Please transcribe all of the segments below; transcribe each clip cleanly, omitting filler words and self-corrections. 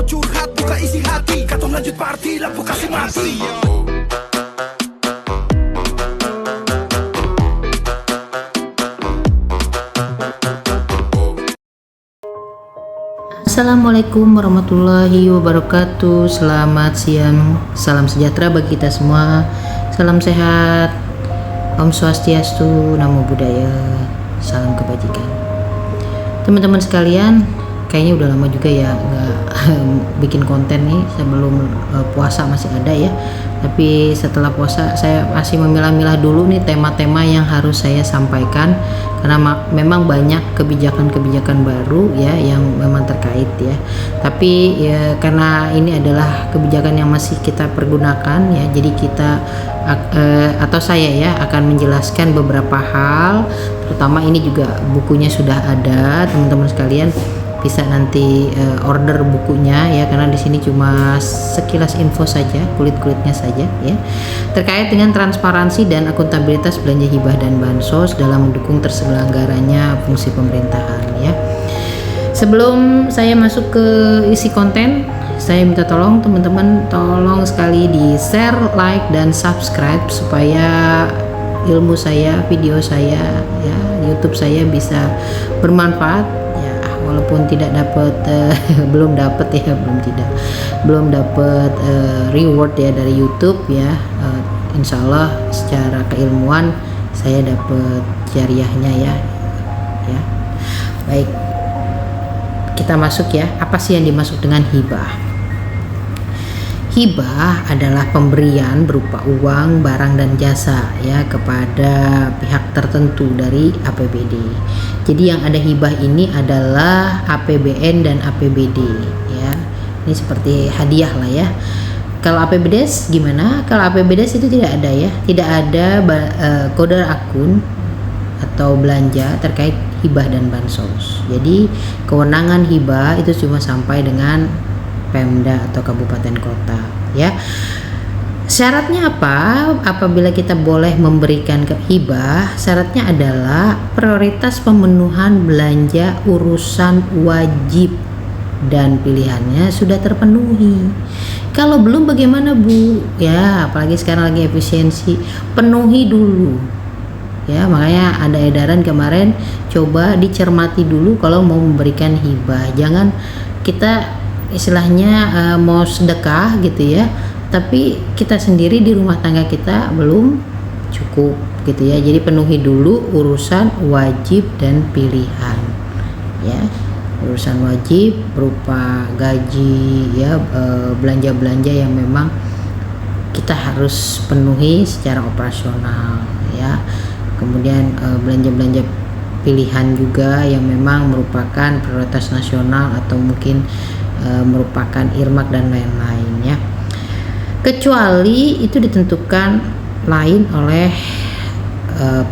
mau curhat, buka isi hati. Katong lanjut party, lampu kasih mati. Assalamualaikum warahmatullahi wabarakatuh. Selamat siang, salam sejahtera bagi kita semua. Salam sehat, Om Swastiastu, Namo Buddhaya, salam kebajikan. Teman-teman sekalian, kayaknya udah lama juga ya nggak bikin konten nih. Sebelum puasa masih ada ya, tapi setelah puasa saya masih memilah-milah dulu nih tema-tema yang harus saya sampaikan, karena memang banyak kebijakan-kebijakan baru ya yang memang terkait ya. Tapi ya karena ini adalah kebijakan yang masih kita pergunakan ya, jadi kita atau saya ya akan menjelaskan beberapa hal, terutama ini juga bukunya sudah ada, teman-teman sekalian bisa nanti order bukunya ya, karena di sini cuma sekilas info saja, kulit-kulitnya saja ya, terkait dengan transparansi dan akuntabilitas belanja hibah dan bansos dalam mendukung terselenggaranya fungsi pemerintahan ya. Sebelum saya masuk ke isi konten, saya minta tolong teman-teman, tolong sekali di share, like, dan subscribe supaya ilmu saya, video saya ya, YouTube saya bisa bermanfaat. Walaupun tidak dapat belum dapat reward ya dari YouTube ya, insya Allah secara keilmuan saya dapat jariahnya ya. Baik, kita masuk ya. Apa sih yang dimaksud dengan hibah? Hibah adalah pemberian berupa uang, barang, dan jasa ya kepada pihak tertentu dari APBD. Jadi yang ada hibah ini adalah APBN dan APBD ya. Ini seperti hadiah lah ya. Kalau APBDes gimana? Kalau APBDes itu tidak ada ya, tidak ada kode akun atau belanja terkait hibah dan bansos. Jadi kewenangan hibah itu cuma sampai dengan Pemda atau kabupaten kota ya. Syaratnya apa? Apabila kita boleh memberikan hibah, syaratnya adalah prioritas pemenuhan belanja urusan wajib dan pilihannya sudah terpenuhi. Kalau belum bagaimana Bu? Ya, apalagi sekarang lagi efisiensi, penuhi dulu. Ya, makanya ada edaran kemarin, coba dicermati dulu kalau mau memberikan hibah. Jangan kita istilahnya mau sedekah gitu ya, tapi kita sendiri di rumah tangga kita belum cukup gitu ya. Jadi penuhi dulu urusan wajib dan pilihan ya. Urusan wajib berupa gaji ya, belanja-belanja yang memang kita harus penuhi secara operasional ya. Kemudian belanja-belanja pilihan juga yang memang merupakan prioritas nasional atau mungkin merupakan irmak dan lain-lain ya. Kecuali itu ditentukan lain oleh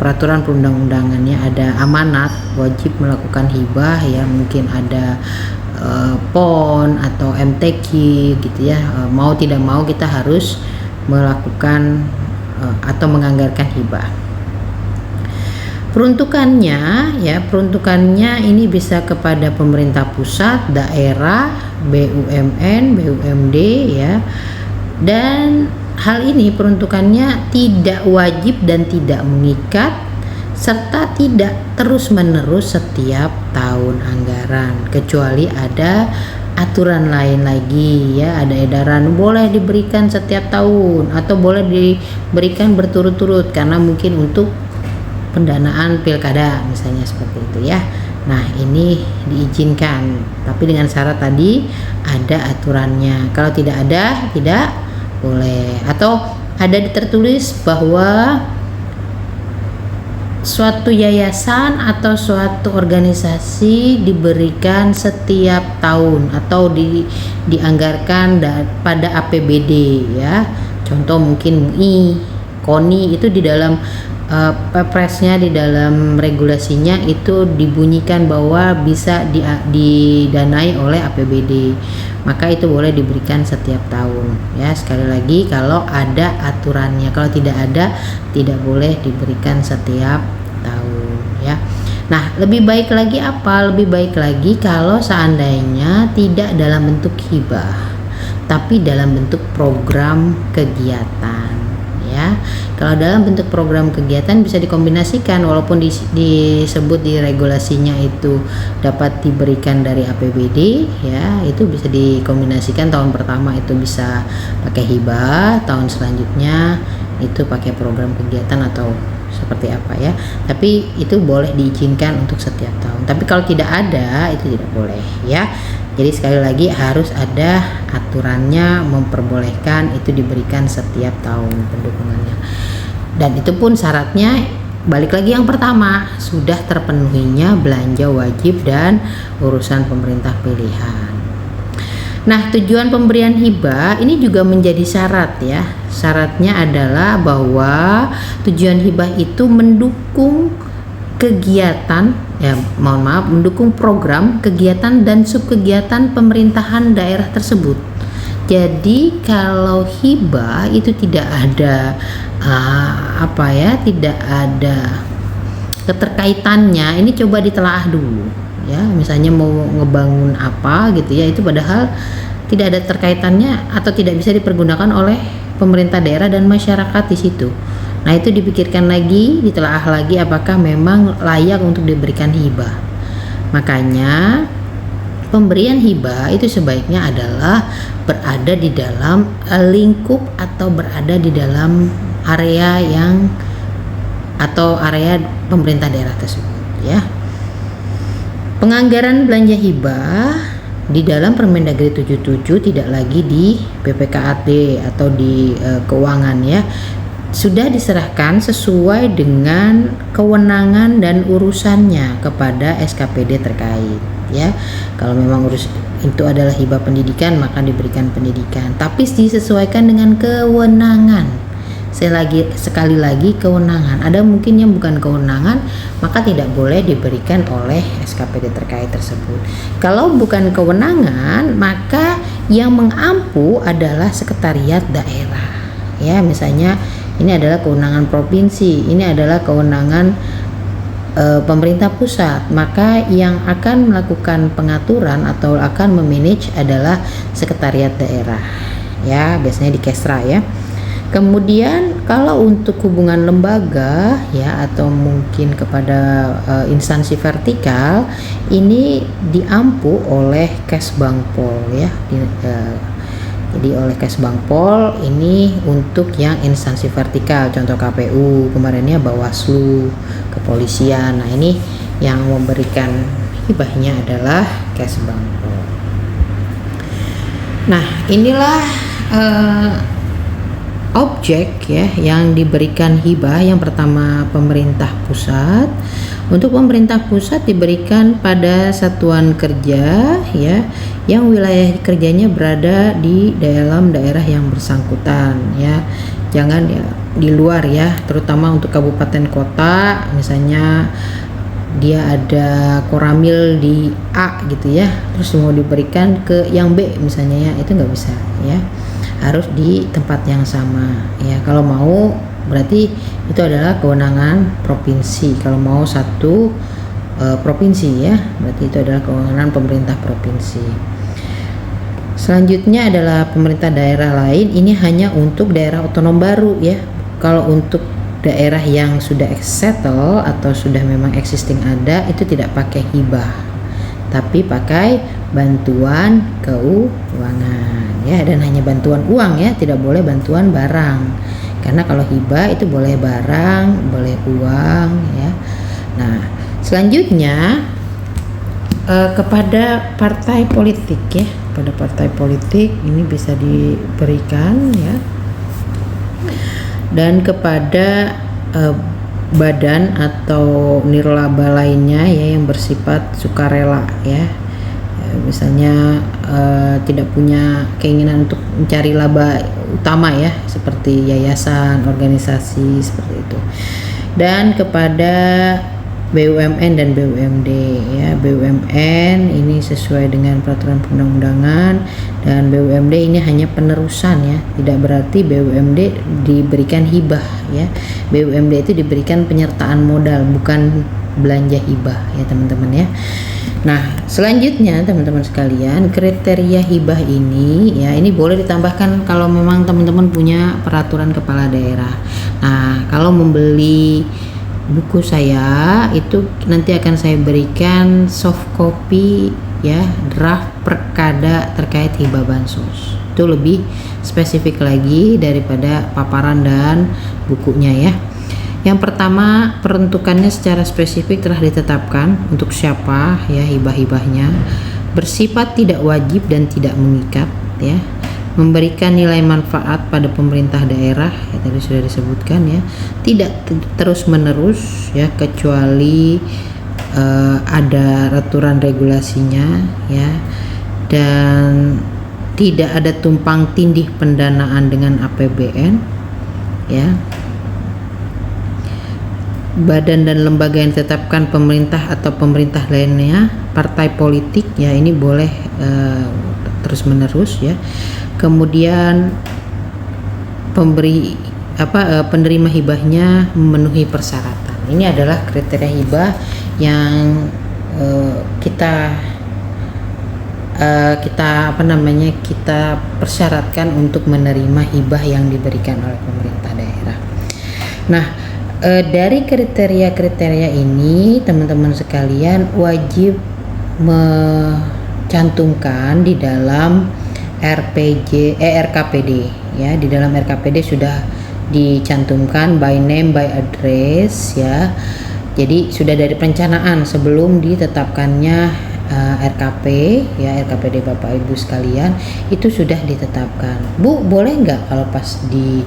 peraturan perundang-undangannya, ada amanat wajib melakukan hibah ya, mungkin ada PON atau MTQ gitu ya. Mau tidak mau kita harus melakukan atau menganggarkan hibah. Peruntukannya ini bisa kepada pemerintah pusat, daerah, BUMN, BUMD ya. Dan hal ini peruntukannya tidak wajib dan tidak mengikat, serta tidak terus-menerus setiap tahun anggaran, kecuali ada aturan lain lagi ya. Ada edaran boleh diberikan setiap tahun atau boleh diberikan berturut-turut karena mungkin untuk pendanaan pilkada misalnya seperti itu ya. Nah ini diizinkan, tapi dengan syarat tadi ada aturannya. Kalau tidak ada, tidak boleh. Atau ada tertulis bahwa suatu yayasan atau suatu organisasi diberikan setiap tahun atau dianggarkan pada APBD ya. Contoh mungkin MUI, KONI itu di dalam Perpresnya, di dalam regulasinya itu dibunyikan bahwa bisa didanai oleh APBD, maka itu boleh diberikan setiap tahun ya. Sekali lagi kalau ada aturannya, kalau tidak ada tidak boleh diberikan setiap tahun ya. Nah, lebih baik lagi apa? Lebih baik lagi kalau seandainya tidak dalam bentuk hibah, tapi dalam bentuk program kegiatan, ya. Kalau dalam bentuk program kegiatan bisa dikombinasikan, walaupun disebut di regulasinya itu dapat diberikan dari APBD, ya, itu bisa dikombinasikan. Tahun pertama itu bisa pakai hibah, tahun selanjutnya itu pakai program kegiatan atau seperti apa, ya. Tapi itu boleh diizinkan untuk setiap tahun. Tapi kalau tidak ada, itu tidak boleh, ya. Jadi sekali lagi harus ada aturannya, memperbolehkan itu diberikan setiap tahun pendukungannya. Dan itu pun syaratnya balik lagi yang pertama, sudah terpenuhinya belanja wajib dan urusan pemerintah pilihan. Nah, tujuan pemberian hibah ini juga menjadi syarat, ya. Syaratnya adalah bahwa tujuan hibah itu mendukung kegiatan, ya, mendukung program, kegiatan dan subkegiatan pemerintahan daerah tersebut. Jadi kalau hibah itu tidak ada tidak ada keterkaitannya, ini coba ditelaah dulu, ya. Misalnya mau ngebangun apa gitu, ya, itu padahal tidak ada terkaitannya atau tidak bisa dipergunakan oleh pemerintah daerah dan masyarakat di situ. Nah, itu dipikirkan lagi, ditelaah lagi apakah memang layak untuk diberikan hibah. Makanya pemberian hibah itu sebaiknya adalah berada di dalam lingkup atau berada di dalam area area pemerintah daerah tersebut, ya. Penganggaran belanja hibah di dalam Permendagri 77 tidak lagi di BPKAD atau di keuangan, ya. Sudah diserahkan sesuai dengan kewenangan dan urusannya kepada SKPD terkait, ya. Kalau memang itu adalah hibah pendidikan, maka diberikan pendidikan, tapi disesuaikan dengan kewenangan. Sekali lagi kewenangan. Ada mungkin yang bukan kewenangan, maka tidak boleh diberikan oleh SKPD terkait tersebut. Kalau bukan kewenangan, maka yang mengampu adalah sekretariat daerah, ya. Misalnya ini adalah kewenangan provinsi, ini adalah kewenangan pemerintah pusat, maka yang akan melakukan pengaturan atau akan memanage adalah sekretariat daerah, ya, biasanya di Kesra, ya. Kemudian kalau untuk hubungan lembaga, ya, atau mungkin kepada instansi vertikal, ini diampu oleh Kesbangpol, ya. Jadi oleh Kesbangpol ini untuk yang instansi vertikal, contoh KPU, kemarinnya Bawaslu, kepolisian. Nah, ini yang memberikan hibahnya adalah Kesbangpol. Nah, inilah objek, ya, yang diberikan hibah. Yang pertama pemerintah pusat. Untuk pemerintah pusat diberikan pada satuan kerja, ya, yang wilayah kerjanya berada di dalam daerah yang bersangkutan, ya. Jangan, ya, di luar, ya, terutama untuk kabupaten kota, misalnya dia ada koramil di A gitu, ya, terus mau diberikan ke yang B misalnya, ya, itu nggak bisa, ya. Harus di tempat yang sama, ya. Kalau mau berarti itu adalah kewenangan provinsi. Kalau mau satu provinsi, ya, berarti itu adalah kewenangan pemerintah provinsi. Selanjutnya adalah pemerintah daerah lain. Ini hanya untuk daerah otonom baru, ya. Kalau untuk daerah yang sudah settle atau sudah memang existing ada, itu tidak pakai hibah, tapi pakai bantuan keuangan, ya, dan hanya bantuan uang, ya, tidak boleh bantuan barang. Karena kalau hibah itu boleh barang, boleh uang, ya. Nah, selanjutnya kepada partai politik, ya. Pada partai politik ini bisa diberikan, ya. Dan kepada badan atau nirlaba lainnya, ya, yang bersifat sukarela, ya. Misalnya tidak punya keinginan untuk mencari laba utama, ya, seperti yayasan, organisasi seperti itu. Dan kepada BUMN dan BUMD, ya. BUMN ini sesuai dengan peraturan perundang-undangan, dan BUMD ini hanya penerusan, ya. Tidak berarti BUMD diberikan hibah, ya. BUMD itu diberikan penyertaan modal, bukan belanja hibah ya teman-teman ya. Nah, selanjutnya teman-teman sekalian, kriteria hibah ini ya, ini boleh ditambahkan kalau memang teman-teman punya peraturan kepala daerah. Nah, kalau membeli buku saya itu nanti akan saya berikan soft copy ya, draft perkada terkait hibah bansos. Itu lebih spesifik lagi daripada paparan dan bukunya ya. Yang pertama, peruntukannya secara spesifik telah ditetapkan untuk siapa ya hibah-hibahnya, bersifat tidak wajib dan tidak mengikat ya, memberikan nilai manfaat pada pemerintah daerah ya, tadi sudah disebutkan ya, tidak terus menerus ya, kecuali ada aturan regulasinya ya, dan tidak ada tumpang tindih pendanaan dengan APBN ya. Badan dan lembaga yang ditetapkan pemerintah atau pemerintah lainnya, partai politik ya, ini boleh terus menerus ya. Kemudian penerima hibahnya memenuhi persyaratan. Ini adalah kriteria hibah yang kita persyaratkan untuk menerima hibah yang diberikan oleh pemerintah daerah. Nah, dari kriteria-kriteria ini teman-teman sekalian wajib mencantumkan di dalam RKPD ya. Di dalam RKPD sudah dicantumkan by name by address ya. Jadi sudah dari perencanaan sebelum ditetapkannya RKP ya, RKPD Bapak Ibu sekalian itu sudah ditetapkan. Bu, boleh nggak kalau pas di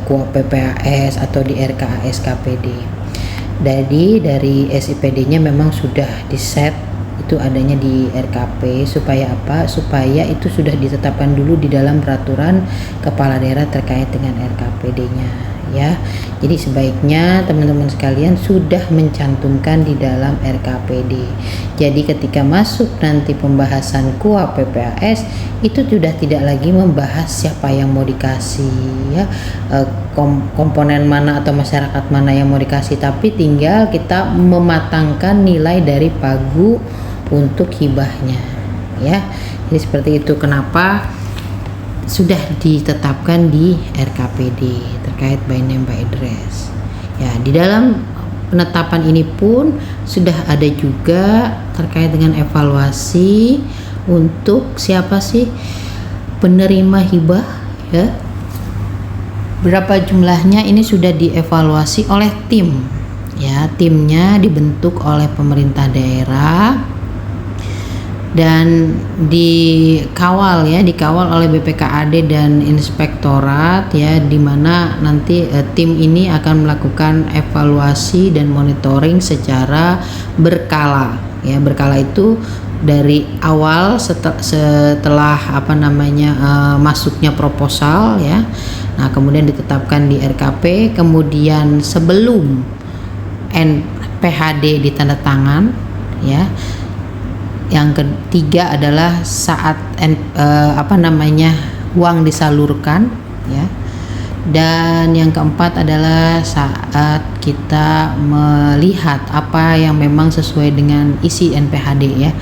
KUAP PPAS atau di RKAS KPD? Jadi dari SIPD-nya memang sudah di-set itu adanya di RKP supaya apa? Supaya itu sudah ditetapkan dulu di dalam peraturan kepala daerah terkait dengan RKPD-nya ya. Jadi sebaiknya teman-teman sekalian sudah mencantumkan di dalam RKPD. Jadi ketika masuk nanti pembahasan KUAP PPAS itu sudah tidak lagi membahas siapa yang mau dikasih ya, komponen mana atau masyarakat mana yang mau dikasih, tapi tinggal kita mematangkan nilai dari pagu untuk hibahnya ya. Jadi seperti itu kenapa sudah ditetapkan di RKPD terkait by name by address ya. Di dalam penetapan ini pun sudah ada juga terkait dengan evaluasi untuk siapa sih penerima hibah ya, berapa jumlahnya, ini sudah dievaluasi oleh tim ya. Timnya dibentuk oleh pemerintah daerah dan dikawal oleh BPKAD dan inspektorat ya, di mana nanti tim ini akan melakukan evaluasi dan monitoring secara berkala ya. Berkala itu dari awal setelah masuknya proposal ya. Nah, kemudian ditetapkan di RKP, kemudian sebelum NPHD ditandatangan ya. Yang ketiga adalah saat uang disalurkan ya. Dan yang keempat adalah saat kita melihat apa yang memang sesuai dengan isi NPHD ya,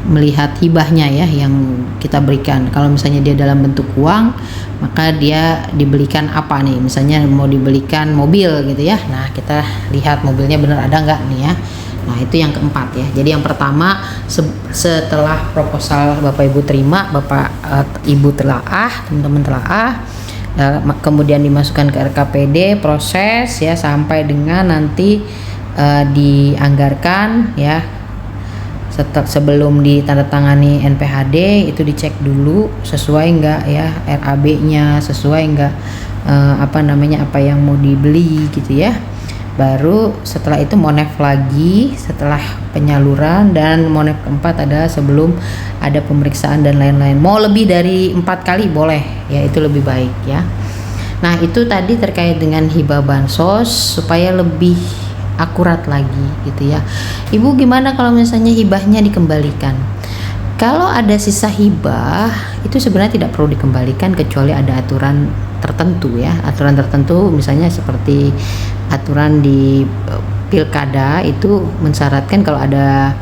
melihat hibahnya ya yang kita berikan. Kalau misalnya dia dalam bentuk uang, maka dia dibelikan apa nih, misalnya mau dibelikan mobil gitu ya. Nah, kita lihat mobilnya benar ada nggak nih ya. Nah, itu yang keempat ya. Jadi yang pertama, setelah proposal Bapak Ibu terima, Ibu telaah, teman-teman telaah, kemudian dimasukkan ke RKPD, proses ya sampai dengan nanti dianggarkan ya. Sebelum ditandatangani NPHD itu dicek dulu sesuai enggak ya RAB-nya, sesuai enggak apa yang mau dibeli gitu ya. Baru setelah itu monef lagi setelah penyaluran, dan monef keempat adalah sebelum ada pemeriksaan dan lain-lain. Mau lebih dari 4 kali boleh ya, itu lebih baik ya. Nah, itu tadi terkait dengan hibah bansos supaya lebih akurat lagi gitu ya. Ibu, gimana kalau misalnya hibahnya dikembalikan? Kalau ada sisa hibah itu sebenarnya tidak perlu dikembalikan kecuali ada aturan tertentu ya. Aturan tertentu misalnya seperti aturan di pilkada itu mensyaratkan kalau ada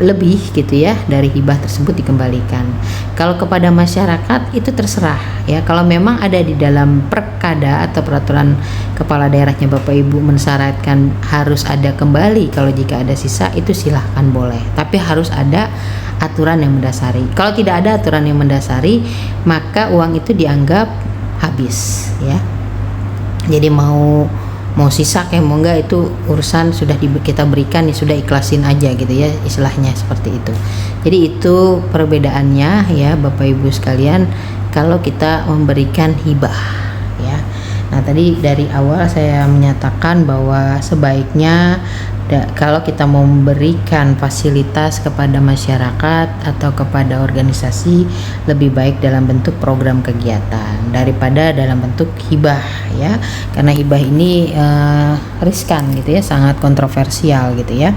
lebih gitu ya dari hibah tersebut dikembalikan. Kalau kepada masyarakat itu terserah ya, kalau memang ada di dalam perkada atau peraturan kepala daerahnya Bapak Ibu mensyaratkan harus ada kembali, kalau jika ada sisa itu silahkan boleh, tapi harus ada aturan yang mendasari. Kalau tidak ada aturan yang mendasari, maka uang itu dianggap habis ya. Jadi mau sisa kayak mau enggak itu urusan sudah kita berikan, ya sudah ikhlasin aja gitu ya, istilahnya seperti itu. Jadi itu perbedaannya ya Bapak Ibu sekalian kalau kita memberikan hibah ya. Nah tadi dari awal saya menyatakan bahwa sebaiknya kalau kita mau memberikan fasilitas kepada masyarakat atau kepada organisasi, lebih baik dalam bentuk program kegiatan daripada dalam bentuk hibah ya, karena hibah ini riskan gitu ya, sangat kontroversial gitu ya.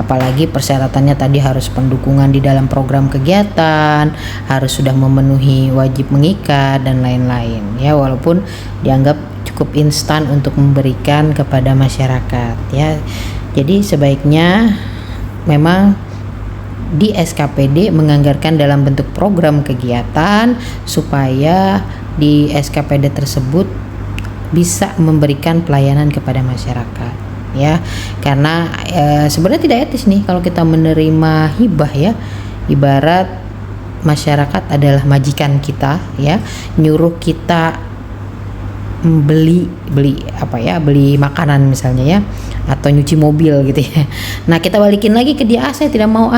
Apalagi persyaratannya tadi harus pendukungan di dalam program kegiatan, harus sudah memenuhi wajib mengikat dan lain-lain ya, walaupun dianggap cukup instan untuk memberikan kepada masyarakat ya. Jadi sebaiknya memang di SKPD menganggarkan dalam bentuk program kegiatan supaya di SKPD tersebut bisa memberikan pelayanan kepada masyarakat ya. Karena sebenarnya tidak etis nih kalau kita menerima hibah ya. Ibarat masyarakat adalah majikan kita ya, nyuruh kita beli makanan misalnya ya, atau nyuci mobil gitu ya. Nah kita balikin lagi ke dia, saya tidak mau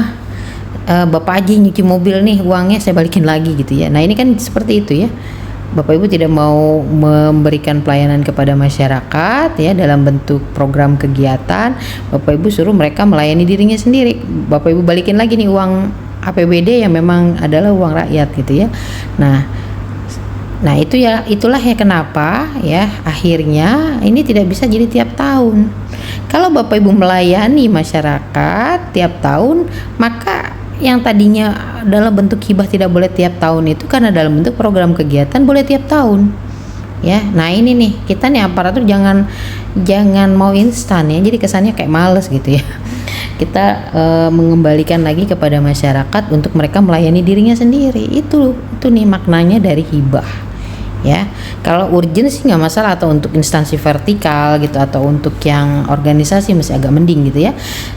Bapak Haji nyuci mobil nih, uangnya saya balikin lagi gitu ya. Nah ini kan seperti itu ya, Bapak Ibu tidak mau memberikan pelayanan kepada masyarakat ya dalam bentuk program kegiatan, Bapak Ibu suruh mereka melayani dirinya sendiri, Bapak Ibu balikin lagi nih uang APBD yang memang adalah uang rakyat gitu ya. Nah itu ya, itulah ya kenapa ya akhirnya ini tidak bisa jadi tiap tahun. Kalau Bapak Ibu melayani masyarakat tiap tahun, maka yang tadinya dalam bentuk hibah tidak boleh tiap tahun itu karena dalam bentuk program kegiatan boleh tiap tahun ya. Nah ini nih kita nih aparatur jangan mau instan ya, jadi kesannya kayak males gitu ya. Kita mengembalikan lagi kepada masyarakat untuk mereka melayani dirinya sendiri. Itu nih maknanya dari hibah ya. Kalau urgent sih nggak masalah, atau untuk instansi vertikal gitu, atau untuk yang organisasi masih agak mending gitu ya.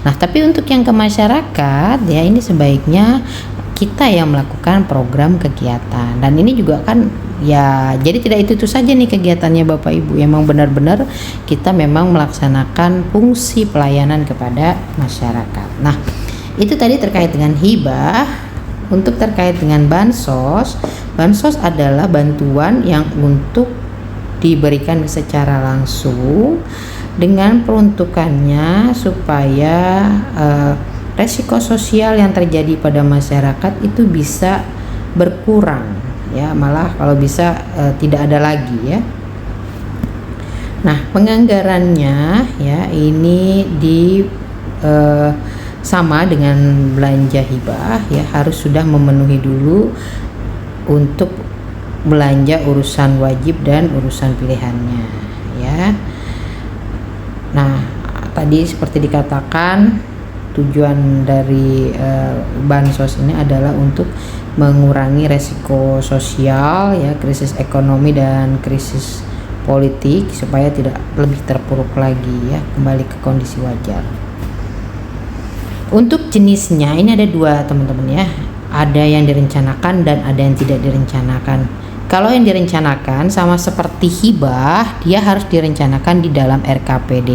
Nah tapi untuk yang ke masyarakat ya, ini sebaiknya kita yang melakukan program kegiatan. Dan ini juga kan ya, jadi tidak itu saja nih kegiatannya Bapak Ibu, memang benar-benar kita memang melaksanakan fungsi pelayanan kepada masyarakat. Nah itu tadi terkait dengan hibah. Untuk terkait dengan bansos adalah bantuan yang untuk diberikan secara langsung dengan peruntukannya supaya resiko sosial yang terjadi pada masyarakat itu bisa berkurang ya, malah kalau bisa tidak ada lagi ya. Nah penganggarannya ya ini sama dengan belanja hibah ya, harus sudah memenuhi dulu untuk belanja urusan wajib dan urusan pilihannya ya. Nah tadi seperti dikatakan tujuan dari bansos ini adalah untuk mengurangi resiko sosial ya, krisis ekonomi dan krisis politik supaya tidak lebih terpuruk lagi ya, kembali ke kondisi wajar. Untuk jenisnya ini ada dua teman-teman ya, ada yang direncanakan dan ada yang tidak direncanakan. Kalau yang direncanakan sama seperti hibah, dia harus direncanakan di dalam RKPD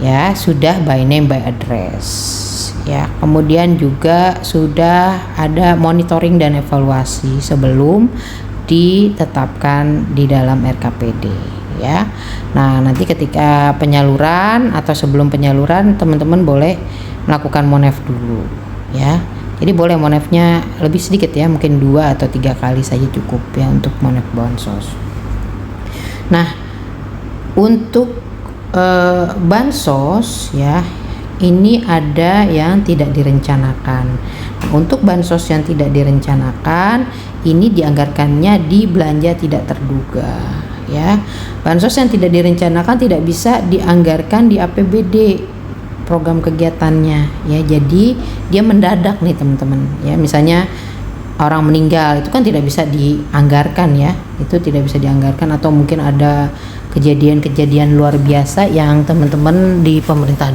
ya, sudah by name by address ya. Kemudian juga sudah ada monitoring dan evaluasi sebelum ditetapkan di dalam RKPD ya. Nah nanti ketika penyaluran atau sebelum penyaluran, teman-teman boleh melakukan monef dulu ya. Jadi boleh monefnya lebih sedikit ya, mungkin 2 atau 3 kali saja cukup ya untuk monef bansos. Nah untuk bansos ya, ini ada yang tidak direncanakan. Untuk bansos yang tidak direncanakan ini dianggarkannya di belanja tidak terduga ya. Bansos yang tidak direncanakan tidak bisa dianggarkan di APBD program kegiatannya ya. Jadi dia mendadak nih teman-teman ya. Misalnya orang meninggal itu kan tidak bisa dianggarkan ya. Itu tidak bisa dianggarkan, atau mungkin ada kejadian-kejadian luar biasa yang teman-teman di pemerintah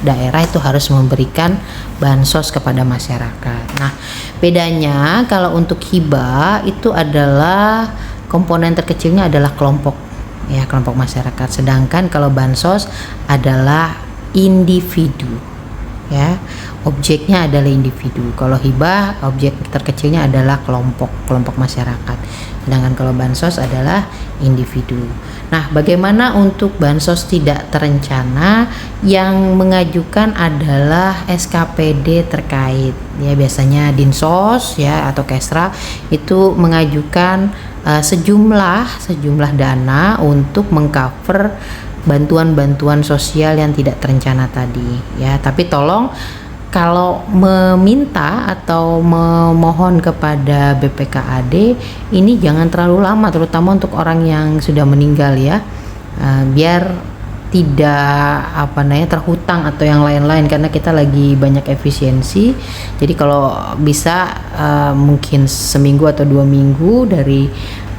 daerah itu harus memberikan bansos kepada masyarakat. Nah, bedanya kalau untuk hibah itu adalah komponen terkecilnya adalah kelompok ya, kelompok masyarakat. Sedangkan kalau bansos adalah individu ya, objeknya adalah individu. Kalau hibah objek terkecilnya adalah kelompok masyarakat, sedangkan kalau bansos adalah individu. Nah, bagaimana untuk bansos tidak terencana? Yang mengajukan adalah SKPD terkait ya, biasanya Dinsos ya atau Kesra itu mengajukan sejumlah dana untuk mengcover bantuan-bantuan sosial yang tidak terencana tadi ya. Tapi tolong kalau meminta atau memohon kepada BPKAD ini jangan terlalu lama, terutama untuk orang yang sudah meninggal ya, biar tidak terhutang atau yang lain-lain, karena kita lagi banyak efisiensi. Jadi kalau bisa mungkin seminggu atau 2 minggu dari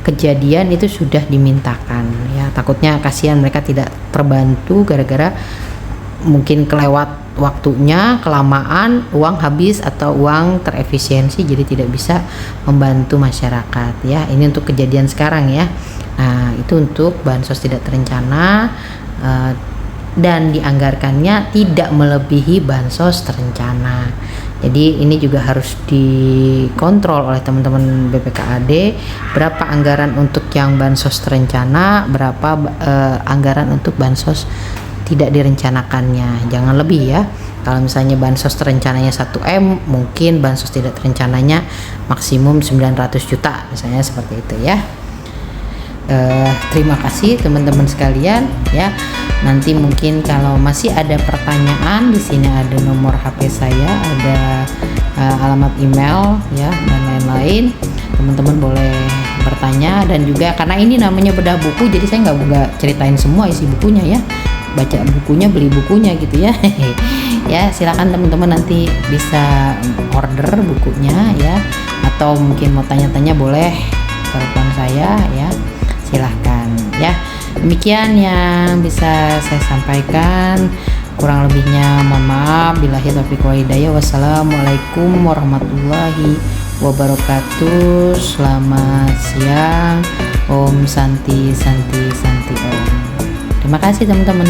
kejadian itu sudah dimintakan ya, takutnya kasihan mereka tidak terbantu gara-gara mungkin kelewat waktunya, kelamaan, uang habis atau uang terefisiensi, jadi tidak bisa membantu masyarakat ya. Ini untuk kejadian sekarang ya. Nah, itu untuk bansos tidak terencana dan dianggarkannya tidak melebihi bansos terencana. Jadi ini juga harus dikontrol oleh teman-teman BPKAD, berapa anggaran untuk yang bansos terencana, berapa anggaran untuk bansos tidak direncanakannya. Jangan lebih ya. Kalau misalnya bansos terencananya 1M, mungkin bansos tidak terencananya maksimum 900 juta misalnya, seperti itu ya. Terima kasih teman-teman sekalian ya. Nanti mungkin kalau masih ada pertanyaan, di sini ada nomor HP saya, ada alamat email ya dan lain-lain. Teman-teman boleh bertanya, dan juga karena ini namanya bedah buku, jadi saya nggak ceritain semua isi bukunya ya. Baca bukunya, beli bukunya gitu ya. Ya, silakan teman-teman nanti bisa order bukunya ya, atau mungkin mau tanya-tanya boleh telepon saya ya, silahkan ya. Demikian yang bisa saya sampaikan, kurang lebihnya mohon maaf. Billahi taufiq wal hidayah. Wassalamualaikum warahmatullahi wabarakatuh. Selamat siang. Om Santi Santi Santi Om. Terima kasih teman-teman.